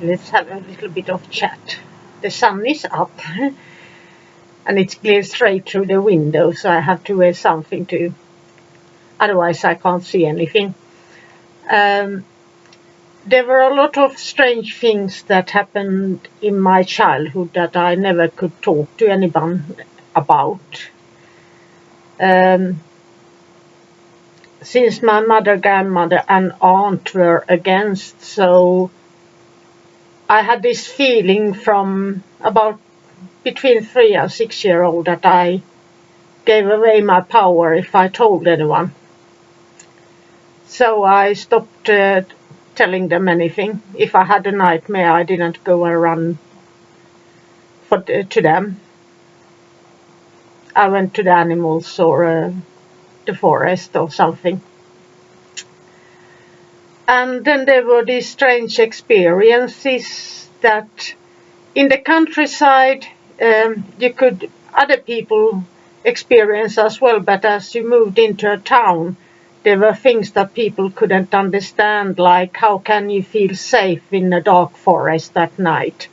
Let's have a little bit of chat. The sun is up and it's clear straight through the window, so I have to wear something too. Otherwise I can't see anything. There were a lot of strange things that happened in my childhood that I never could talk to anyone about. Since my mother, grandmother and aunt were against, so I had this feeling from about between 3 and 6 years old that I gave away my power if I told anyone. So I stopped telling them anything. If I had a nightmare, I didn't go and run to them. I went to the animals or the forest or something. And then there were these strange experiences that in the countryside other people experience as well, but as you moved into a town, there were things that people couldn't understand, like how can you feel safe in a dark forest at night?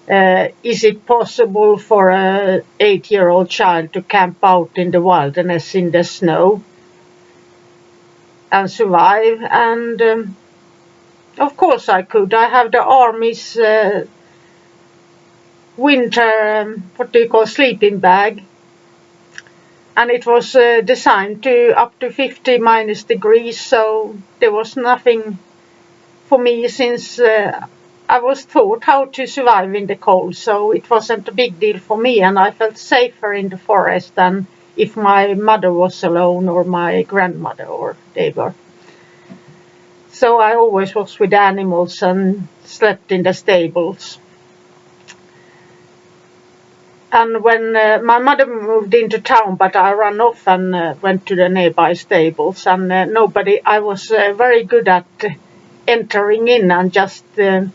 Is it possible for an 8-year-old child to camp out in the wilderness in the snow and survive? And of course I could. I have the army's winter, sleeping bag. And it was designed to up to 50 minus degrees, so there was nothing for me since I was taught how to survive in the cold, so it wasn't a big deal for me, and I felt safer in the forest than if my mother was alone or my grandmother or they were. So I always was with animals and slept in the stables. And when my mother moved into town, but I ran off and went to the nearby stables, and I was very good at entering in and just, and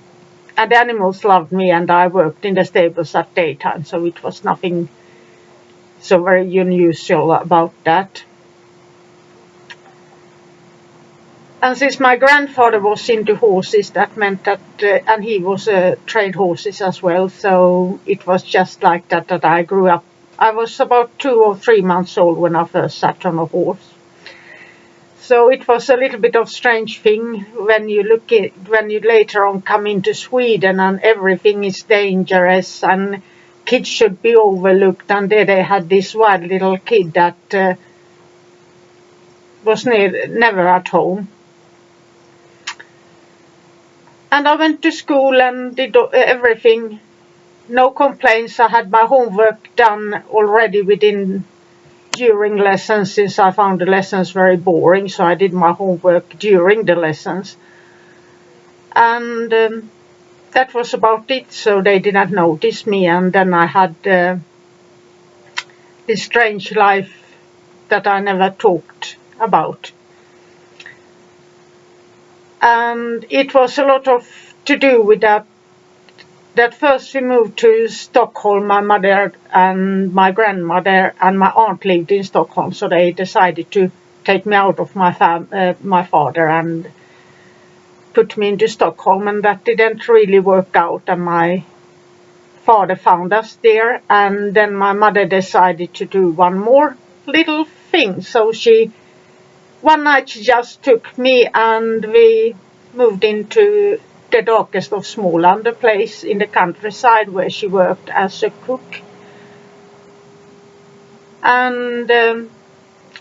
the animals loved me, and I worked in the stables at daytime, so it was nothing so very unusual about that. And since my grandfather was into horses, that meant that, and he was trained horses as well, so it was just like that I grew up. I was about 2 or 3 months old when I first sat on a horse. So it was a little bit of strange thing when you later on come into Sweden and everything is dangerous and kids should be overlooked, and there they had this wild little kid that was never at home. And I went to school and did everything. No complaints. I had my homework done already during lessons, since I found the lessons very boring. So I did my homework during the lessons. And that was about it. So they didn't notice me. And then I had this strange life that I never talked about. And it was a lot to do with that. That first we moved to Stockholm. My mother and my grandmother and my aunt lived in Stockholm, so they decided to take me out of my father and put me into Stockholm, and that didn't really work out, and my father found us there, and then my mother decided to do one more little thing. So one night she just took me and we moved into the darkest of Småland, a place in the countryside where she worked as a cook. And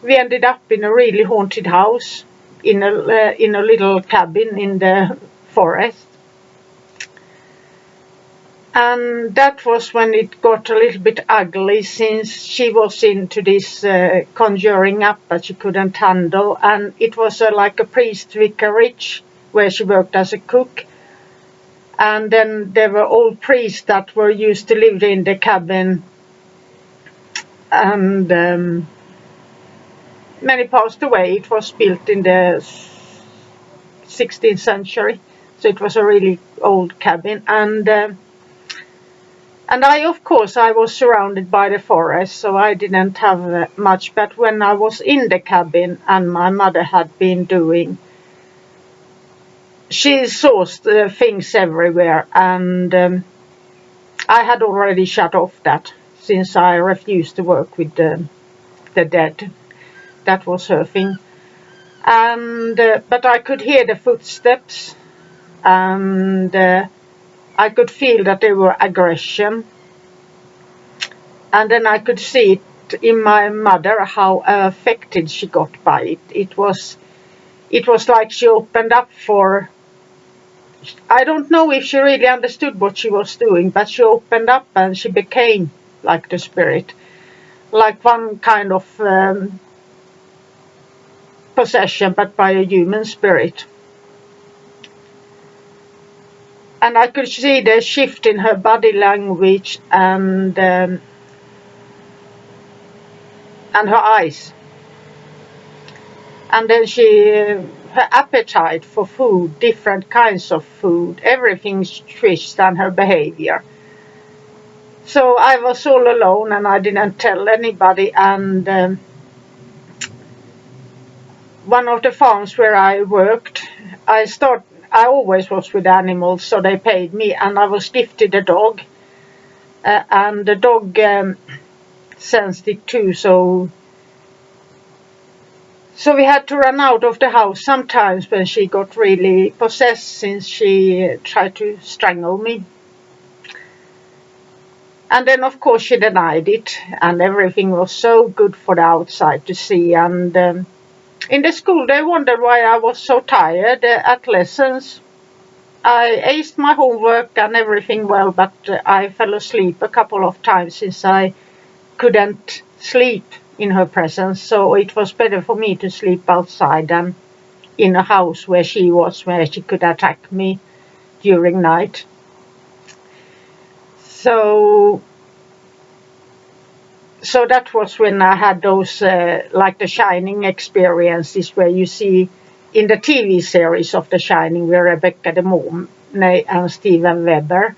we ended up in a really haunted house in a little cabin in the forest. And that was when it got a little bit ugly, since she was into this conjuring up that she couldn't handle. And it was like a priest vicarage where she worked as a cook. And then there were old priests that were used to live in the cabin. And many passed away. It was built in the 16th century. So it was a really old cabin. And of course, I was surrounded by the forest, so I didn't have much. But when I was in the cabin and my mother had been doing she saw things everywhere, and I had already shut off that since I refused to work with the dead. That was her thing. And but I could hear the footsteps, and I could feel that they were aggression. And then I could see it in my mother how affected she got by it. It was like she opened up for. I don't know if she really understood what she was doing, but she opened up and she became like the spirit, like one kind of possession, but by a human spirit. And I could see the shift in her body language and her eyes. And then her appetite for food, different kinds of food, everything switched on her behavior. So I was all alone and I didn't tell anybody. And one of the farms where I worked, I always was with animals, so they paid me, and I was gifted a dog. And the dog sensed it too, so we had to run out of the house sometimes when she got really possessed, since she tried to strangle me. And then of course she denied it, and everything was so good for the outside to see. And in the school they wondered why I was so tired at lessons. I aced my homework and everything well, but I fell asleep a couple of times since I couldn't sleep in her presence, so it was better for me to sleep outside than in a house where she could attack me during night. So that was when I had those like the Shining experiences, where you see in the TV series of The Shining with Rebecca de Mornay and Steven Weber,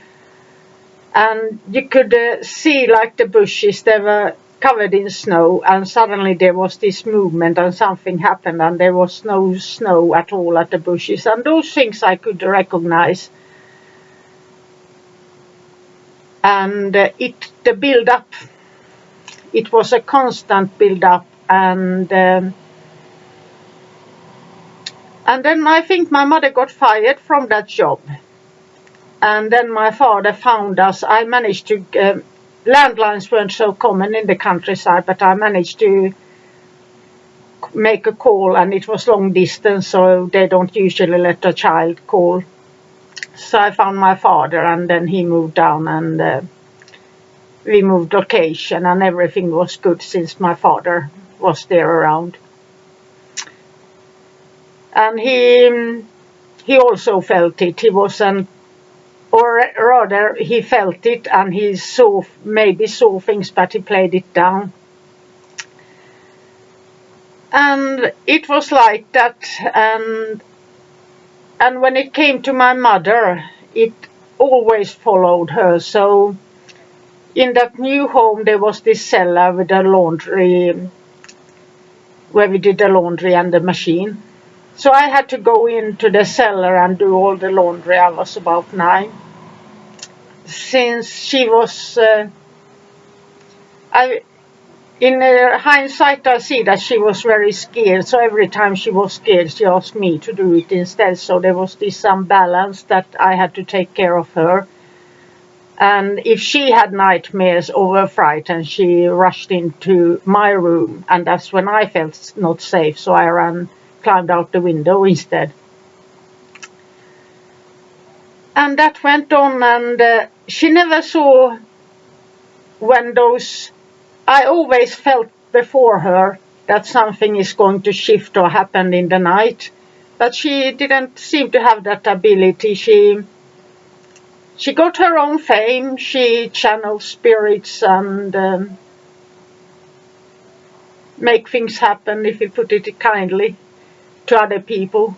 and you could see like the bushes, they were covered in snow, and suddenly there was this movement and something happened and there was no snow at all at the bushes, and those things I could recognize. And the build up, it was a constant build up, and then I think my mother got fired from that job, and then my father found us. I managed to landlines weren't so common in the countryside, but I managed to make a call, and it was long distance, so they don't usually let a child call. So I found my father, and then he moved down, and we moved location, and everything was good since my father was there around. And he also felt it. He wasn't, or rather he felt it, and he maybe saw things, but he played it down. And it was like that, and when it came to my mother, it always followed her. So in that new home there was this cellar with a laundry, where we did the laundry and the machine. So I had to go into the cellar and do all the laundry. I was about 9. Since she was, in hindsight I see that she was very scared. So every time she was scared, she asked me to do it instead. So there was this unbalance that I had to take care of her. And if she had nightmares or were frightened, she rushed into my room, and that's when I felt not safe. So I climbed out the window instead. And that went on, and she never saw when those. I always felt before her that something is going to shift or happen in the night, but she didn't seem to have that ability. She got her own fame. She channeled spirits and make things happen, if you put it kindly, to other people.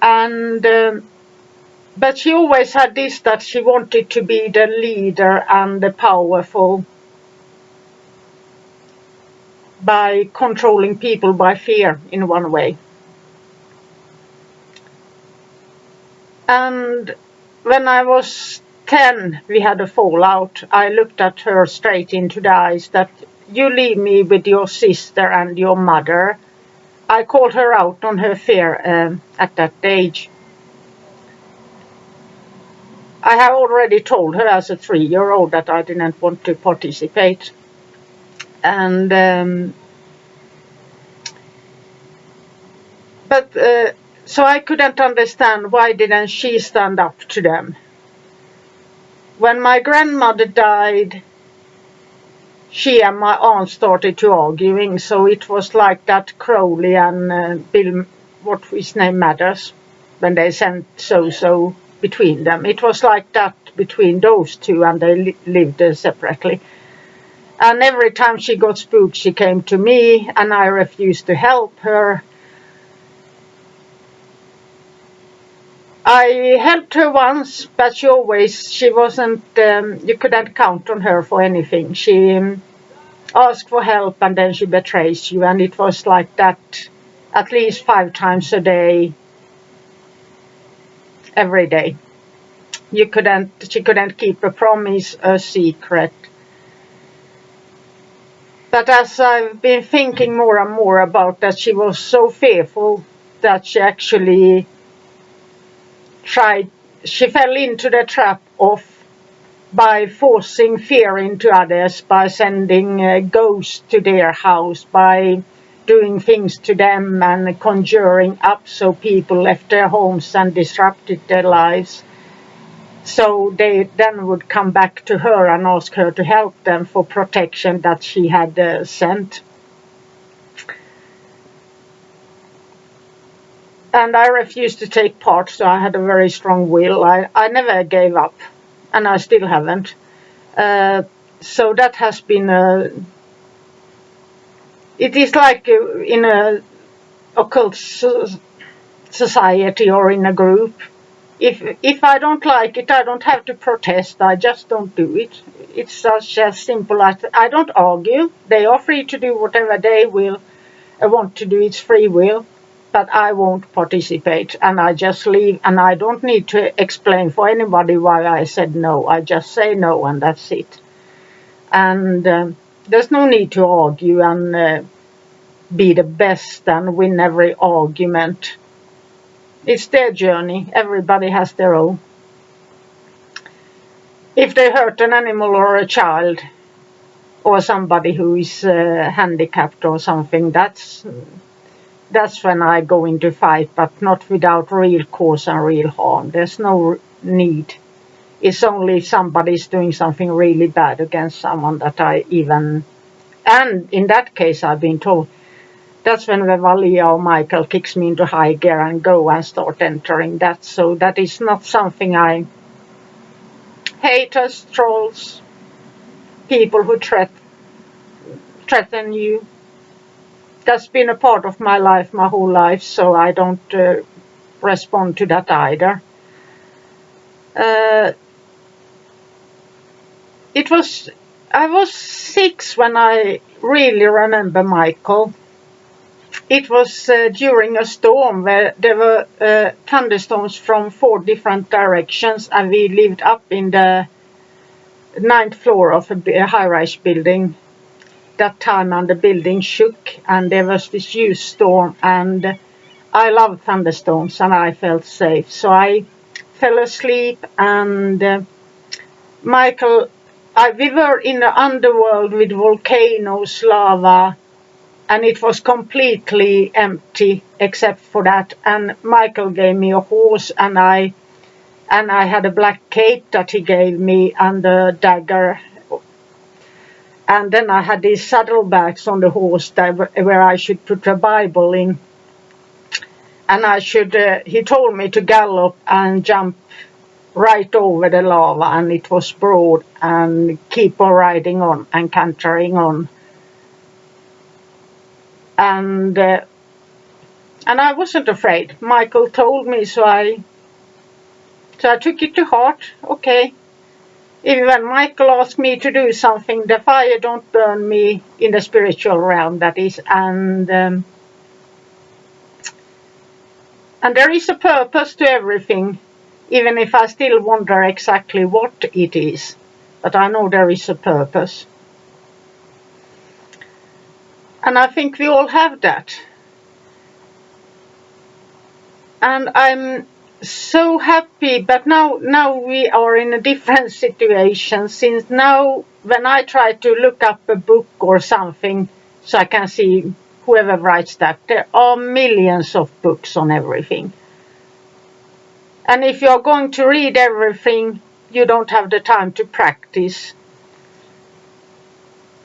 And but she always had this, that she wanted to be the leader and the powerful by controlling people by fear in one way. And when I was 10, we had a fallout. I looked at her straight into the eyes that you leave me with your sister and your mother. I called her out on her fear at that age. I have already told her as a 3-year-old that I didn't want to participate. And so I couldn't understand why didn't she stand up to them. When my grandmother died, she and my aunt started to arguing, so it was like that Crowley and Bill, what his name matters, when they sent so between them. It was like that between those two, and they lived separately. And every time she got spooked, she came to me, and I refused to help her. I helped her once, but she wasn't, you couldn't count on her for anything. She asked for help and then she betrays you, and it was like that at least 5 times a day, every day. She couldn't keep a promise, a secret. But as I've been thinking more and more about that, she was so fearful that she actually she fell into the trap of by forcing fear into others, by sending ghosts to their house, by doing things to them and conjuring up so people left their homes and disrupted their lives. So they then would come back to her and ask her to help them for protection that she had sent. And I refused to take part, so I had a very strong will. I never gave up, and I still haven't. So that has been it is like in a occult society or in a group. If I don't like it, I don't have to protest. I just don't do it. It's such as simple as I don't argue. They are free to do whatever they will want to do. It's free will. But I won't participate, and I just leave, and I don't need to explain for anybody why I said no. I just say no, and that's it. And there's no need to argue and be the best and win every argument. It's their journey. Everybody has their own. If they hurt an animal or a child or somebody who is handicapped or something, that's when I go into fight, but not without real cause and real harm. There's no need. It's only if somebody's doing something really bad against someone that I even, and in that case I've been told, that's when Valia or Michael kicks me into high gear and go and start entering that. So that is not something I hate as trolls, people who threaten you. That's been a part of my life, my whole life, so I don't respond to that either. I was 6 when I really remember Michael. It was during a storm where there were thunderstorms from 4 different directions, and we lived up in the 9th floor of a high-rise building. That time, and the building shook, and there was this huge storm, and I love thunderstorms, and I felt safe. So I fell asleep, and Michael, we were in the underworld with volcanoes, lava, and it was completely empty except for that. And Michael gave me a horse, and I had a black cape that he gave me, and a dagger. And then I had these saddlebags on the horse where I should put a Bible in. And he told me to gallop and jump right over the lava, and it was broad, and keep on riding on and cantering on. And I wasn't afraid. Michael told me, so I took it to heart. Okay. Even when Michael asked me to do something, the fire don't burn me in the spiritual realm, that is, and there is a purpose to everything. even if I still wonder exactly what it is. But I know there is a purpose. And I think we all have that. And I'm so happy, but now we are in a different situation, since now when I try to look up a book or something so I can see whoever writes that, there are millions of books on everything. And if you're going to read everything, you don't have the time to practice.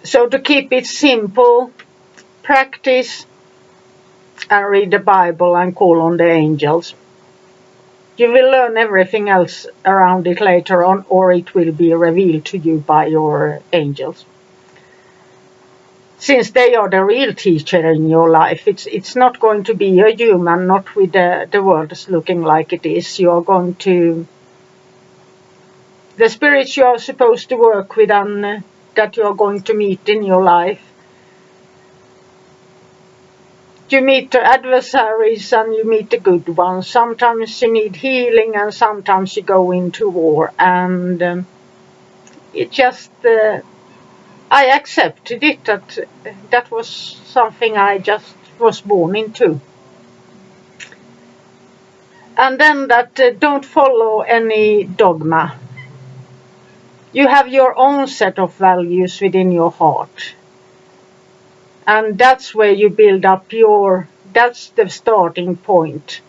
So to keep it simple, practice and read the Bible and call on the angels. You will learn everything else around it later on, or it will be revealed to you by your angels. Since they are the real teacher in your life, it's not going to be a human, not with the world looking like it is. You are going to, the spirits you are supposed to work with and that you are going to meet in your life. You meet the adversaries and you meet the good ones. Sometimes you need healing and sometimes you go into war. And it just, I accepted it, that was something I just was born into. And then that don't follow any dogma. You have your own set of values within your heart. And that's where you build up that's the starting point.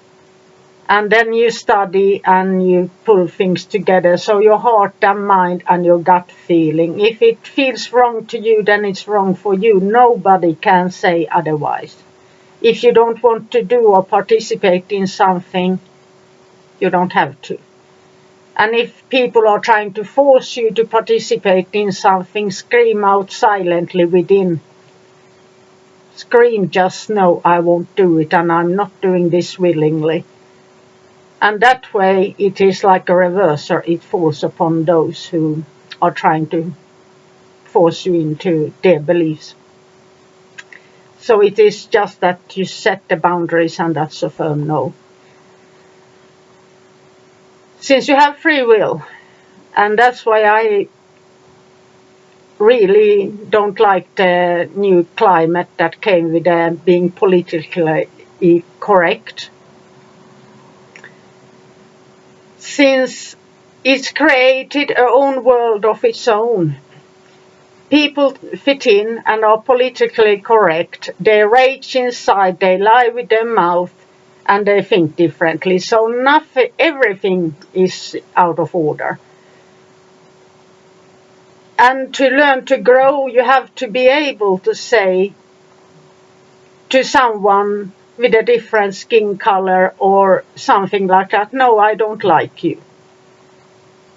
And then you study and you pull things together. So your heart and mind and your gut feeling. If it feels wrong to you, then it's wrong for you. Nobody can say otherwise. If you don't want to do or participate in something, you don't have to. And if people are trying to force you to participate in something, scream out silently within. Scream just no, I won't do it and I'm not doing this willingly. And that way it is like a reverser. It falls upon those who are trying to force you into their beliefs. So it is just that you set the boundaries and that's a firm no. Since you have free will, and that's why I really don't like the new climate that came with being politically correct. Since it's created a own world of its own. People fit in and are politically correct. They rage inside, they lie with their mouth, and they think differently. So everything is out of order. And to learn to grow, you have to be able to say to someone with a different skin color or something like that, no, I don't like you.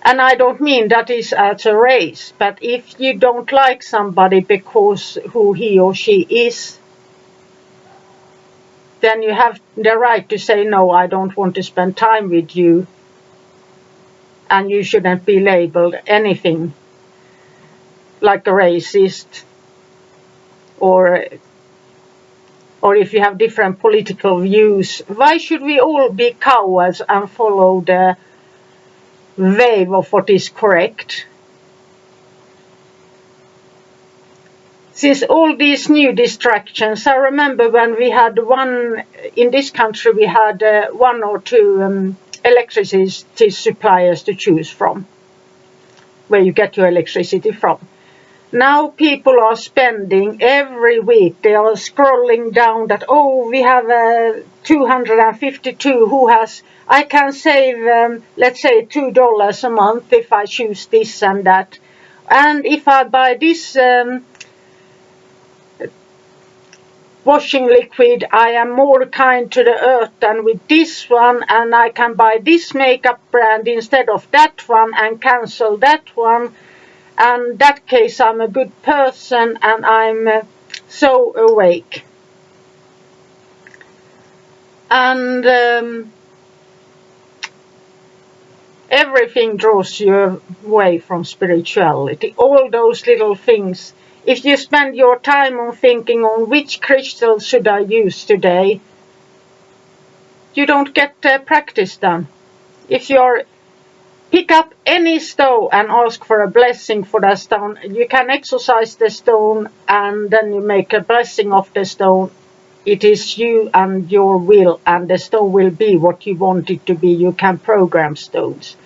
And I don't mean that is as a race, but if you don't like somebody because who he or she is, then you have the right to say, no, I don't want to spend time with you. And you shouldn't be labeled anything like a racist or if you have different political views. Why should we all be cowards and follow the wave of what is correct? Since all these new distractions, I remember when we had in this country, we had one or two electricity suppliers to choose from, where you get your electricity from. Now people are spending every week, they are scrolling down that, oh, we have 252 who has, I can save, let's say, $2 a month if I choose this and that. And if I buy this washing liquid, I am more kind to the earth than with this one, and I can buy this makeup brand instead of that one and cancel that one. And in that case, I'm a good person and I'm so awake. And everything draws you away from spirituality. All those little things. If you spend your time on thinking on which crystal should I use today, you don't get practice done. If you're pick up any stone and ask for a blessing for that stone, you can exorcise the stone and then you make a blessing of the stone. It is you and your will, and the stone will be what you want it to be. You can program stones.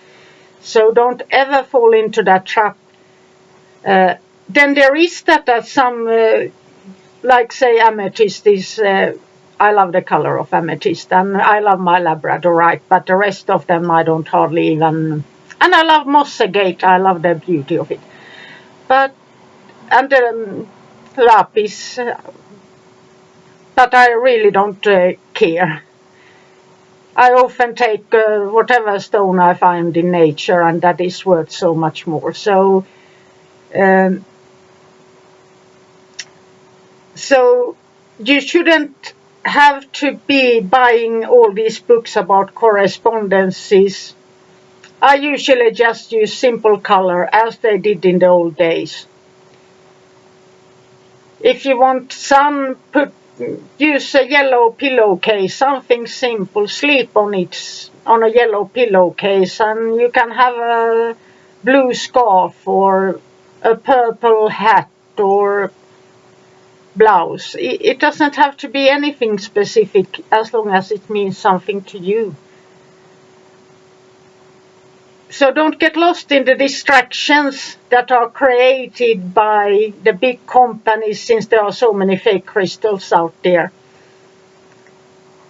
So don't ever fall into that trap. Then there is that some, like say amethyst is, I love the color of amethyst and I love my labradorite, but the rest of them I don't hardly even, and I love moss agate, I love the beauty of it. But, and lapis, but I really don't care. I often take whatever stone I find in nature, and that is worth so much more. So you shouldn't have to be buying all these books about correspondences. I usually just use simple color as they did in the old days. If you want sun, use a yellow pillowcase, something simple, sleep on it, on a yellow pillowcase, and you can have a blue scarf or a purple hat or blouse. It doesn't have to be anything specific as long as it means something to you. So don't get lost in the distractions that are created by the big companies, since there are so many fake crystals out there.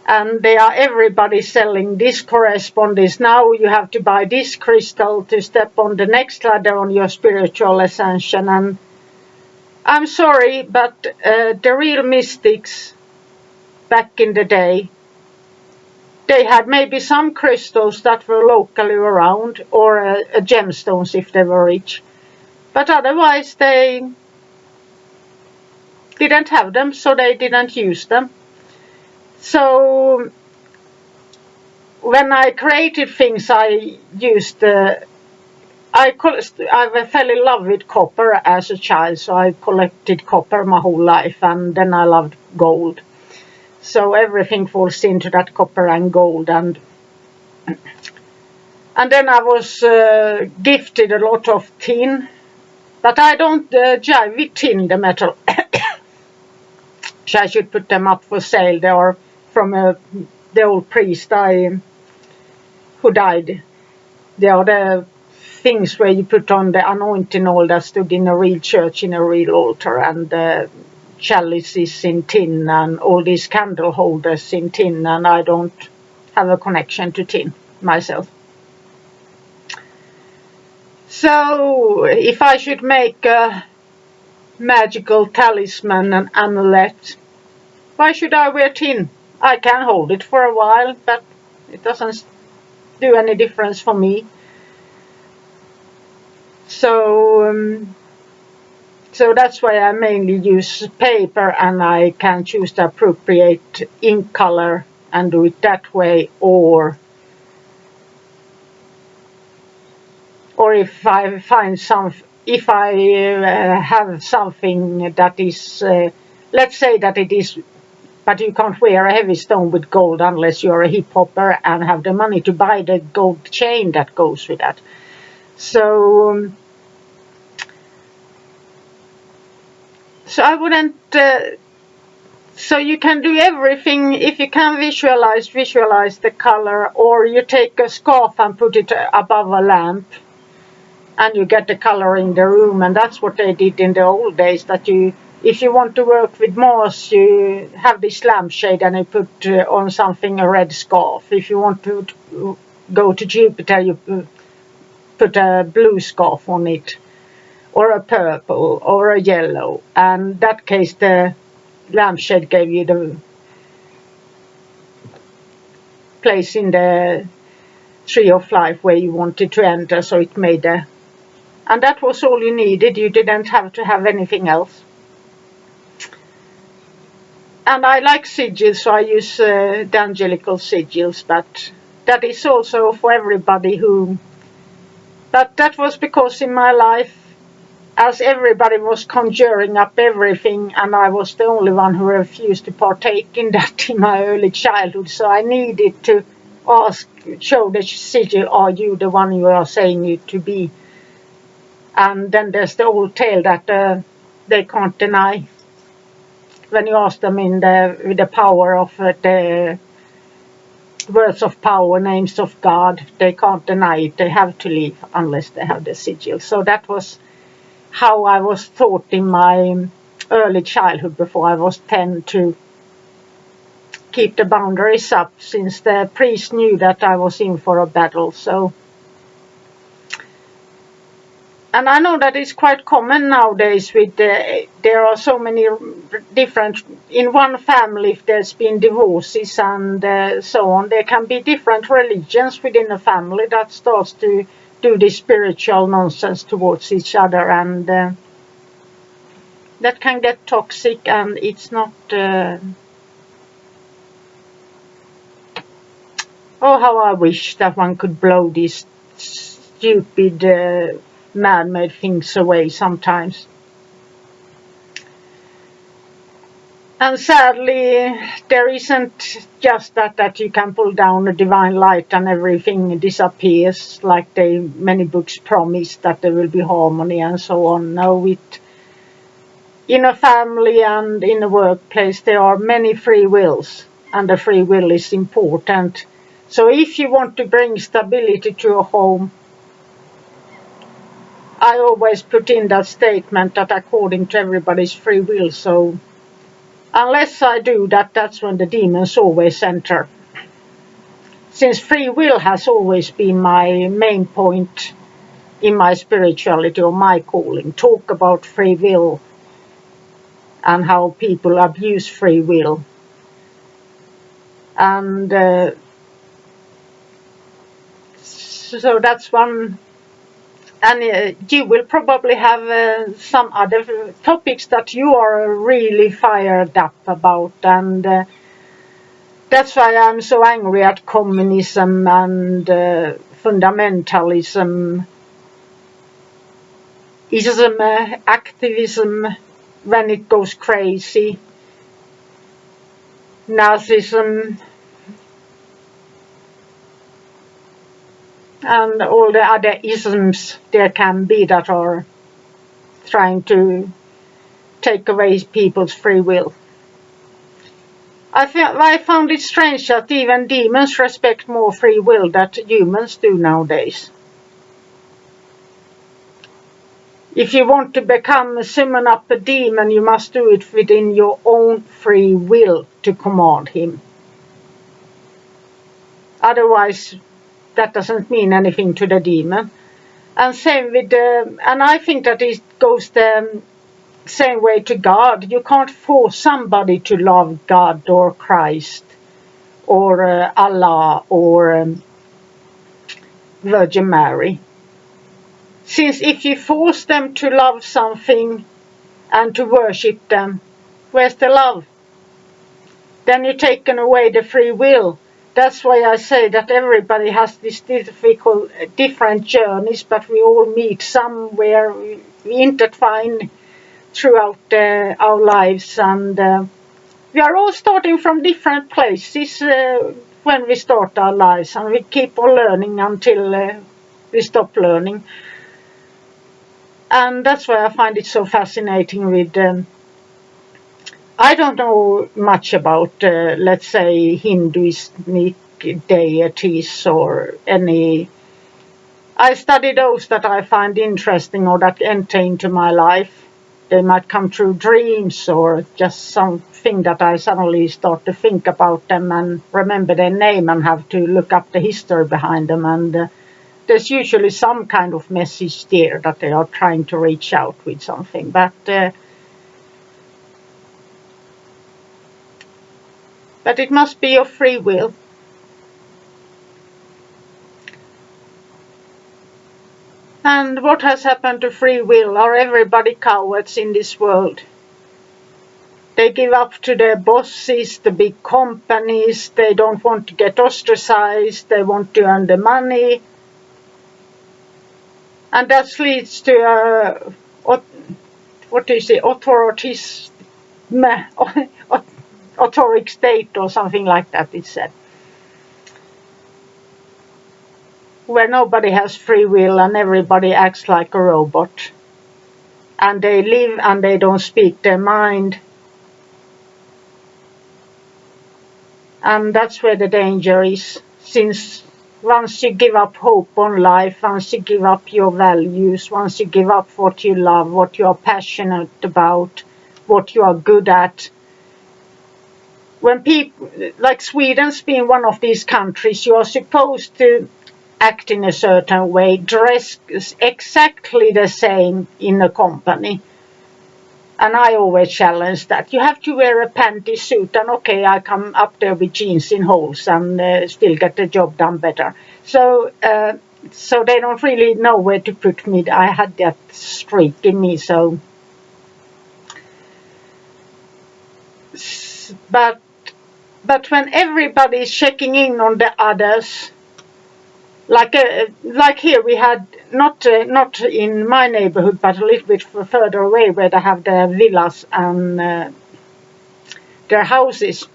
And they are everybody selling this correspondence. Now you have to buy this crystal to step on the next ladder on your spiritual ascension. And I'm sorry, but the real mystics back in the day, they had maybe some crystals that were locally around, or gemstones if they were rich. But otherwise they didn't have them, so they didn't use them. So when I created things, I used I fell in love with copper as a child, so I collected copper my whole life, and then I loved gold. So everything falls into that copper and gold, and then I was gifted a lot of tin, but I don't jive with tin, the metal. So I should put them up for sale. They are from the old priest who died. They are the things where you put on the anointing oil that stood in a real church, in a real altar, and the chalices in tin, and all these candle holders in tin, and I don't have a connection to tin myself. So if I should make a magical talisman, an amulet, why should I wear tin? I can hold it for a while, but it doesn't do any difference for me. So that's why I mainly use paper, and I can choose the appropriate ink color and do it that way, or if I find if I have something that is, let's say that it is, but you can't wear a heavy stone with gold unless you're a hip hopper and have the money to buy the gold chain that goes with that. So I wouldn't, so you can do everything. If you can visualize the color, or you take a scarf and put it above a lamp and you get the color in the room. And that's what they did in the old days, that if you want to work with Mars, you have this lampshade and you put on something, a red scarf. If you want to go to Jupiter, you put a blue scarf on it, or a purple, or a yellow. And in that case, the lampshade gave you the place in the tree of life where you wanted to enter, so it made and that was all you needed. You didn't have to have anything else. And I like sigils, so I use the angelical sigils, but that is also for everybody who, but that was because in my life, as everybody was conjuring up everything, and I was the only one who refused to partake in that in my early childhood, so I needed to show the sigil, are you the one you are saying you to be? And then there's the old tale that they can't deny. When you ask them with the power of the words of power, names of God, they can't deny it. They have to leave unless they have the sigil. So that was how I was taught in my early childhood, before I was 10, to keep the boundaries up, since the priest knew that I was in for a battle. So, and I know that it's quite common nowadays with there are so many different, in one family if there's been divorces and so on, there can be different religions within a family that starts to do this spiritual nonsense towards each other, and that can get toxic, and it's not oh, how I wish that one could blow these stupid man-made things away sometimes. And sadly, there isn't just that you can pull down a divine light and everything disappears, like many books promise that there will be harmony and so on. No, in a family and in a workplace there are many free wills, and the free will is important. So if you want to bring stability to a home, I always put in that statement that according to everybody's free will. So unless I do that, that's when the demons always enter. Since free will has always been my main point in my spirituality or my calling, talk about free will and how people abuse free will. And so that's one. And you will probably have some other topics that you are really fired up about, and that's why I'm so angry at communism and fundamentalism, ism, activism when it goes crazy, Nazism, and all the other isms there can be that are trying to take away people's free will. I found it strange that even demons respect more free will than humans do nowadays. If you want to summon up a demon, you must do it within your own free will to command him. Otherwise, that doesn't mean anything to the demon. And same with and I think that it goes the same way to God. You can't force somebody to love God or Christ or Allah or Virgin Mary. Since if you force them to love something and to worship them, where's the love? Then you've taken away the free will. That's why I say that everybody has these different journeys, but we all meet somewhere, we intertwine throughout our lives, and we are all starting from different places when we start our lives, and we keep on learning until we stop learning. And that's why I find it so fascinating with I don't know much about, let's say, Hinduistic deities or any. I study those that I find interesting or that enter into my life. They might come through dreams or just something that I suddenly start to think about them and remember their name and have to look up the history behind them. And there's usually some kind of message there that they are trying to reach out with something. But it must be of free will. And what has happened to free will? Are everybody cowards in this world? They give up to their bosses, the big companies. They don't want to get ostracized. They want to earn the money. And that leads to authoric state or something like that, it's said. where nobody has free will and everybody acts like a robot. And they live and they don't speak their mind. And that's where the danger is, since once you give up hope on life, once you give up your values, once you give up what you love, what you are passionate about, what you are good at, when people, like Sweden's being one of these countries, you are supposed to act in a certain way, dress exactly the same in a company. And I always challenge that. You have to wear a panty suit, and okay, I come up there with jeans in holes and still get the job done better. So they don't really know where to put me. I had that streak in me, so. But when everybody is checking in on the others, like here we had not in my neighborhood, but a little bit further away where they have their villas and their houses.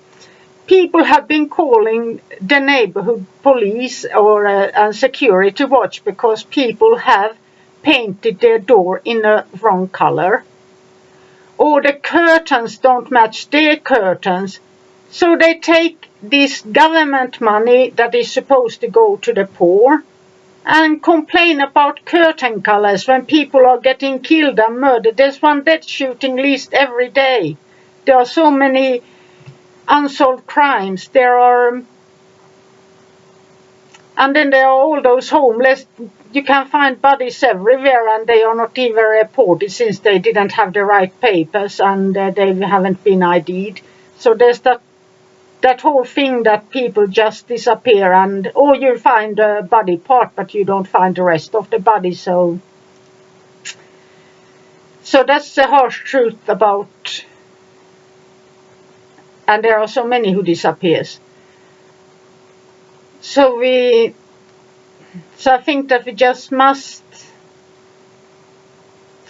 People have been calling the neighborhood police or security watch because people have painted their door in the wrong color, or the curtains don't match their curtains. So they take this government money that is supposed to go to the poor and complain about curtain colors when people are getting killed and murdered. There's one death shooting list every day. There are so many unsolved crimes. And then there are all those homeless. You can find bodies everywhere and they are not even reported since they didn't have the right papers and they haven't been ID'd. So there's that whole thing that people just disappear or you find a body part but you don't find the rest of the body. So that's the harsh truth about, and there are so many who disappears. So I think that we just must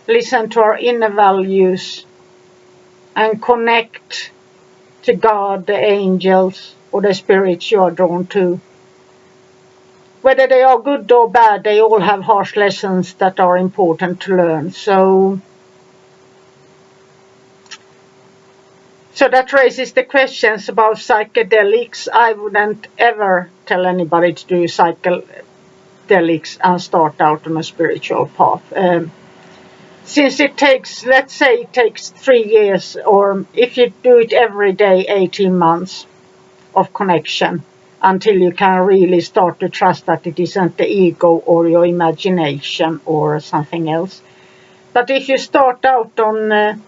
listen to our inner values and connect to God, the angels, or the spirits you are drawn to. Whether they are good or bad, they all have harsh lessons that are important to learn. So that raises the questions about psychedelics. I wouldn't ever tell anybody to do psychedelics and start out on a spiritual path. Since it takes, let's say it takes 3 years, or if you do it every day, 18 months of connection until you can really start to trust that it isn't the ego or your imagination or something else. But if you start out on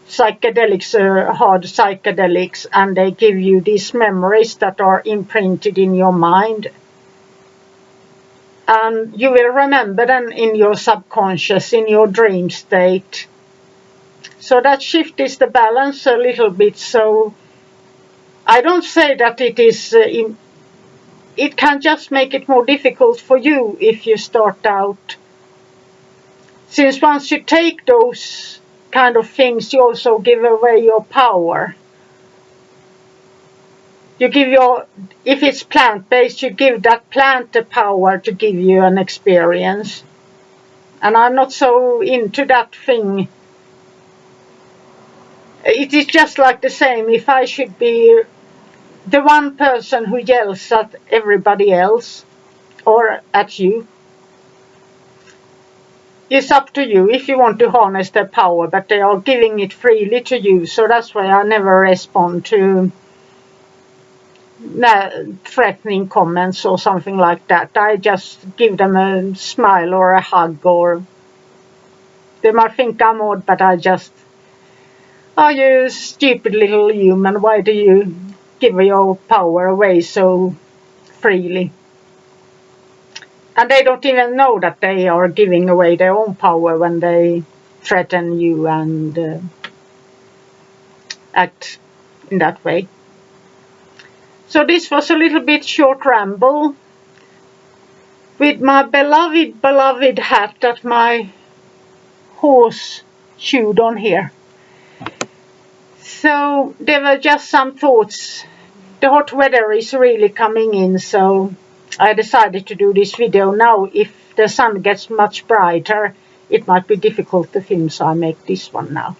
psychedelics, hard psychedelics, and they give you these memories that are imprinted in your mind, and you will remember them in your subconscious, in your dream state. So that shifts the balance a little bit. So I don't say that it is, it can just make it more difficult for you if you start out. Since once you take those kind of things, you also give away your power. You give if it's plant-based, you give that plant the power to give you an experience. And I'm not so into that thing. It is just like the same. If I should be the one person who yells at everybody else or at you, it's up to you if you want to harness their power, but they are giving it freely to you. So that's why I never respond to threatening comments or something like that. I just give them a smile or a hug, or they might think I'm odd, but I just, oh, you stupid little human, why do you give your power away so freely? And they don't even know that they are giving away their own power when they threaten you and act in that way. So this was a little bit short ramble with my beloved hat that my horse chewed on here. So there were just some thoughts. The hot weather is really coming in, so I decided to do this video now. If the sun gets much brighter, it might be difficult to film, so I make this one now.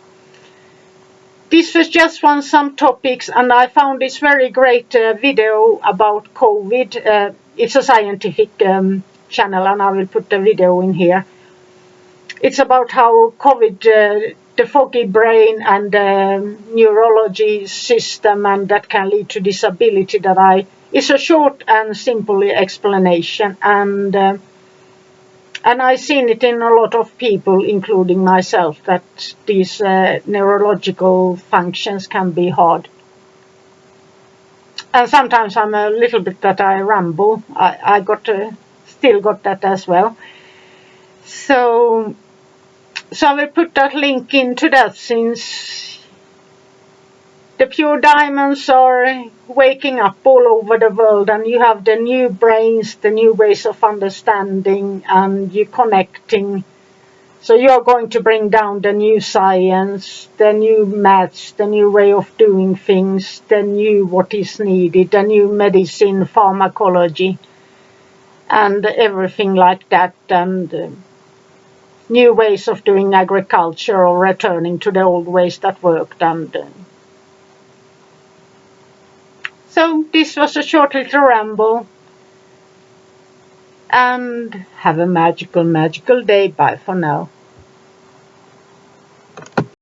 This was just some topics, and I found this very great video about COVID. It's a scientific channel, and I will put the video in here. It's about how COVID, the foggy brain and neurology system, and that can lead to disability. It's a short and simple explanation, and I've seen it in a lot of people, including myself, that these neurological functions can be hard. And sometimes I'm a little bit that I ramble. I still got that as well. So I will put that link into that, since the pure diamonds are waking up all over the world, and you have the new brains, the new ways of understanding, and you connecting. So you are going to bring down the new science, the new maths, the new way of doing things, the new what is needed, the new medicine, pharmacology, and everything like that, and new ways of doing agriculture, or returning to the old ways that worked. And so this was a short little ramble, and have a magical day. Bye for now.